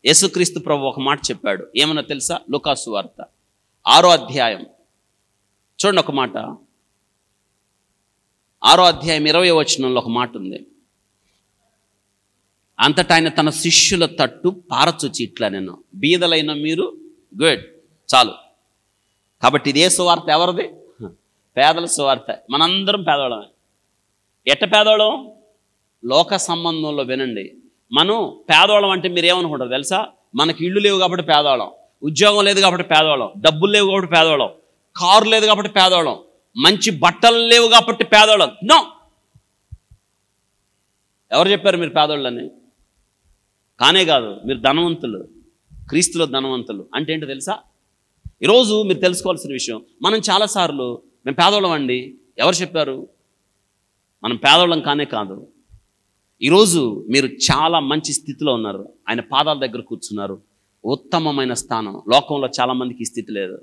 యేసుక్రీస్తు ప్రభు ఒక మాట చెప్పాడు. ఏమన్నా తెలుసా? లూకాసు వార్త 6వ అధ్యాయం చూడండి. ఒక మాట 6వ అధ్యాయం 20వ వచనంలో ఒక మాట ఉంది. అంతటా ఆయన తన శిష్యుల తట్టు పారచుచి ఇట్లా, నేను బీదలైన మీరు గుడ్ చాలు. కాబట్టి ఇదే సువార్త ఎవరిది? పేదల సువార్త. మనందరం పేదవాళ్ళమే. ఎట్ట పేదవాళ్ళం? లోక సంబంధంలో వినండి. మనం పేదవాళ్ళం అంటే మీరు ఏమనుకుంటారు తెలుసా? మనకి ఇళ్ళు లేవు కాబట్టి పేదవాళ్ళం, ఉద్యోగం లేదు కాబట్టి పేదవాళ్ళం, డబ్బులు లేవు కాబట్టి పేదవాళ్ళం, కారు లేదు కాబట్టి పేదవాళ్ళం, మంచి బట్టలు లేవు కాబట్టి పేదవాళ్ళం. నో, ఎవరు చెప్పారు మీరు పేదవాళ్ళని? కానే కాదు, మీరు ధనవంతులు, క్రీస్తులో ధనవంతులు. అంటే ఏంటో తెలుసా? ఈరోజు మీరు తెలుసుకోవాల్సిన విషయం, మనం చాలాసార్లు మేము పేదవాళ్ళం అండి. ఎవరు చెప్పారు? మనం పేదవాళ్ళం కానే కాదు. ఈరోజు మీరు చాలా మంచి స్థితిలో ఉన్నారు. ఆయన పాదాల దగ్గర కూర్చున్నారు. ఉత్తమమైన స్థానం. లోకంలో చాలామందికి ఈ స్థితి లేదు.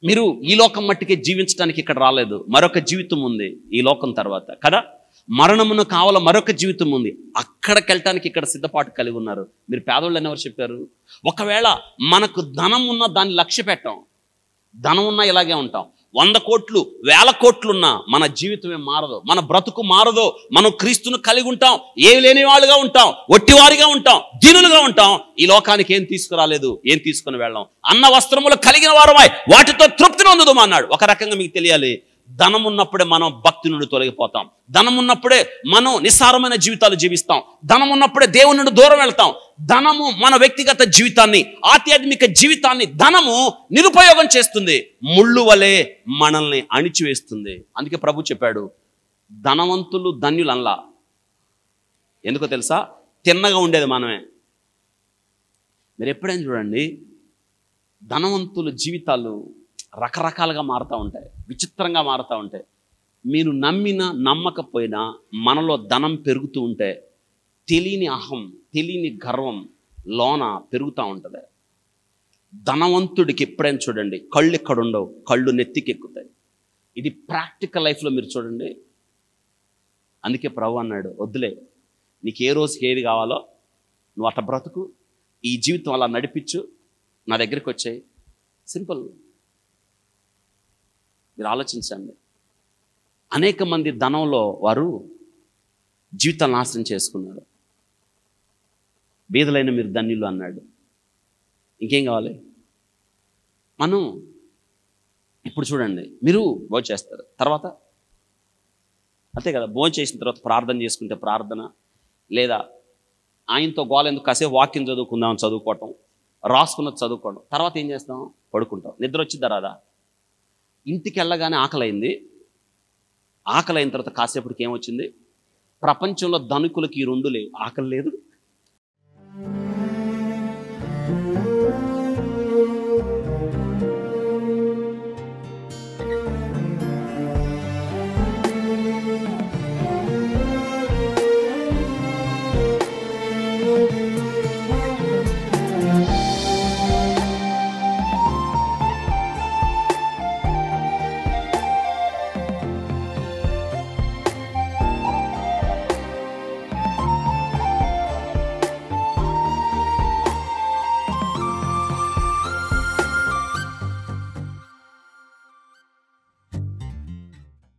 మీరు ఈ లోకం మట్టికే జీవించడానికి ఇక్కడ రాలేదు. మరొక జీవితం ఉంది ఈ లోకం తర్వాత కదా. మరణమును కావాల మరొక జీవితం ఉంది. అక్కడికి వెళ్ళటానికి ఇక్కడ సిద్ధపాటు కలిగి ఉన్నారు. మీరు పేదోళ్ళని ఎవరు చెప్పారు? ఒకవేళ మనకు ధనం ఉన్న దాన్ని లక్ష్య పెట్టాం, ధనం ఉన్నా ఇలాగే ఉంటాం. 100 కోట్లు 1000 కోట్లున్నా మన జీవితమే మారదు, మన బ్రతుకు మారదు. మనం క్రీస్తును కలిగి ఉంటాం, ఏమి లేని వాళ్ళుగా ఉంటాం, ఒట్టివారిగా ఉంటాం, దీనులుగా ఉంటాం. ఈ లోకానికి ఏం తీసుకురాలేదు, ఏం తీసుకుని వెళ్ళాం. అన్న వస్త్రములు కలిగిన వారమై వాటితో తృప్తిని పొందుదాం అన్నాడు. ఒక రకంగా మీకు తెలియాలి, ధనం ఉన్నప్పుడే మనం భక్తి నుండి తొలగిపోతాం. ధనం ఉన్నప్పుడే మనం నిస్సారమైన జీవితాలు జీవిస్తాం. ధనం ఉన్నప్పుడే దేవుని నుండి దూరం వెళ్తాం. ధనము మన వ్యక్తిగత జీవితాన్ని, ఆధ్యాత్మిక జీవితాన్ని ధనము నిరుపయోగం చేస్తుంది. ముళ్ళు వలె మనల్ని అణిచివేస్తుంది. అందుకే ప్రభు చెప్పాడు, ధనవంతులు ధన్యులు అనలా. ఎందుకో తెలుసా? తిన్నగా ఉండేది మనమే. మీరు ఎప్పుడైనా చూడండి, ధనవంతుల జీవితాలు రకరకాలుగా మారుతూ ఉంటాయి, విచిత్రంగా మారుతూ ఉంటాయి. మీరు నమ్మినా నమ్మకపోయినా మనలో ధనం పెరుగుతూ ఉంటే తెలియని అహం, తెలియని గర్వం లోన పెరుగుతూ ఉంటుంది. ధనవంతుడికి ఎప్పుడైనా చూడండి, కళ్ళు ఎక్కడ ఉండవు, కళ్ళు నెత్తికి ఎక్కుతాయి. ఇది ప్రాక్టికల్ లైఫ్లో మీరు చూడండి. అందుకే ప్రభు అన్నాడు, వద్దులే, నీకు ఏ రోజుకి ఏది కావాలో నువ్వు అట్ట బ్రతుకు, ఈ జీవితం అలా నడిపించు, నా దగ్గరికి వచ్చాయి. సింపుల్. మీరు ఆలోచించండి. అనేక మంది ధనంలో వారు జీవితాన్ని నాశనం చేసుకున్నారు. బీదలైన మీరు ధన్యులు అన్నాడు. ఇంకేం కావాలి? మనం ఇప్పుడు చూడండి, మీరు భోజనం చేస్తారు, తర్వాత అంతే కదా, భోజనం చేసిన తర్వాత ప్రార్థన చేసుకుంటే ప్రార్థన, లేదా ఆయనతో గోల ఎందుకు కాసేపు వాక్యం చదువుకుందాం చదువుకోవటం, రాసుకున్నది చదువుకోవడం, తర్వాత ఏం చేస్తాం? పడుకుంటాం. నిద్ర వచ్చిద్దా రాదా? ఇంటికి వెళ్ళగానే ఆకలైంది, ఆకలైన తర్వాత కాసేపటికి ఏమొచ్చింది? ప్రపంచంలో ధనికులకి ఈ 2 లేవు, ఆకలి లేదు.